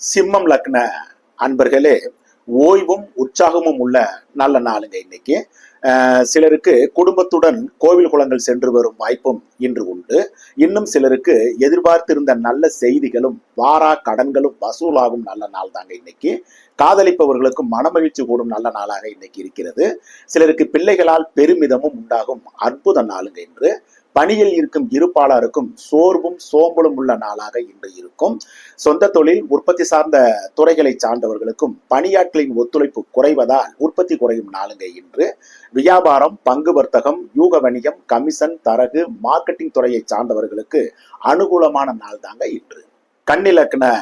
சிம்மம் லக்ன அன்பர்களே, ஓய்வும் உற்சாகமும் உள்ள நல்ல நாளுங்க இன்னைக்கு. சிலருக்கு குடும்பத்துடன் கோவில் குளங்கள் சென்று வரும் வாய்ப்பும் இன்று உண்டு. இன்னும் சிலருக்கு எதிர்பார்த்திருந்த நல்ல செய்திகளும் வாரா கடன்களும் வசூலாகும் நல்ல நாள் தாங்க இன்னைக்கு. காதலிப்பவர்களுக்கும் மனமகிழ்ச்சி கூடும் நல்ல நாளாக இன்னைக்கு இருக்கிறது. சிலருக்கு பிள்ளைகளால் பெருமிதமும் உண்டாகும் அற்புத நாளுங்க இன்று. பணியில் இருக்கும் இருப்பாளருக்கும் சோர்வும் சோம்பலும் உள்ள நாளாக இன்று இருக்கும். சொந்த தொழில் உற்பத்தி சார்ந்த துறைகளை சார்ந்தவர்களுக்கும் பணியாட்களின் ஒத்துழைப்பு குறைவதால் உற்பத்தி குறையும் நாளுங்க இன்று. வியாபாரம், பங்கு வர்த்தகம், யூக வணிகம், கமிஷன், தரகு, மார்க்கெட்டிங் துறையை சார்ந்தவர்களுக்கு அனுகூலமான நாள் தாங்க இன்று. கன்னிலக்ன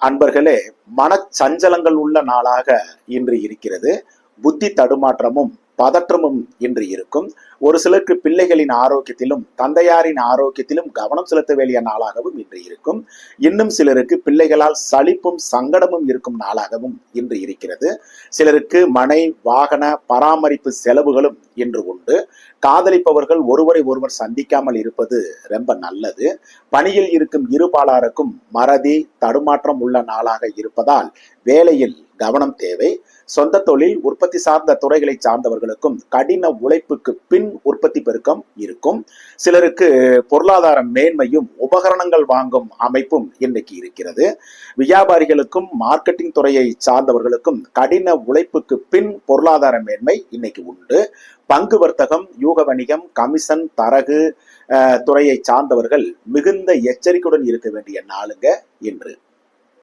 அன்பர்களே, மனச்சஞ்சலங்கள் உள்ள நாளாக இன்று இருக்கிறது. புத்தி தடுமாற்றமும் பதற்றமும் இன்று இருக்கும். ஒரு சிலருக்கு பிள்ளைகளின் ஆரோக்கியத்திலும் தந்தையாரின் ஆரோக்கியத்திலும் கவனம் செலுத்த வேண்டிய நாளாகவும் இன்று இருக்கும். இன்னும் சிலருக்கு பிள்ளைகளால் சலிப்பும் சங்கடமும் இருக்கும் நாளாகவும் இன்று இருக்கிறது. சிலருக்கு மனை வாகன பராமரிப்பு செலவுகளும் இன்று உண்டு. காதலிப்பவர்கள் ஒருவரை ஒருவர் சந்திக்காமல் இருப்பது ரொம்ப நல்லது. பணியில் இருக்கும் இருபாலாருக்கும் மறதி தடுமாற்றம் உள்ள நாளாக இருப்பதால் வேலையில் கவனம் தேவை. சொந்த தொழில் உற்பத்தி சார்ந்த துறைகளை சார்ந்தவர்களுக்கும் கடின உழைப்புக்கு பின் உற்பத்தி பெருக்கம் இருக்கும். சிலருக்கு பொருளாதார மேன்மையும் உபகரணங்கள் வாங்கும் அமைப்பும் இன்னைக்கு இருக்கிறது. வியாபாரிகளுக்கும் மார்க்கெட்டிங் துறையை சார்ந்தவர்களுக்கும் கடின உழைப்புக்கு பின் பொருளாதார மேன்மை இன்னைக்கு உண்டு. பங்கு வர்த்தகம், யூக வணிகம், கமிஷன், தரகு துறையை சார்ந்தவர்கள் மிகுந்த எச்சரிக்கையுடன் இருக்க வேண்டிய நாளுங்க இன்று.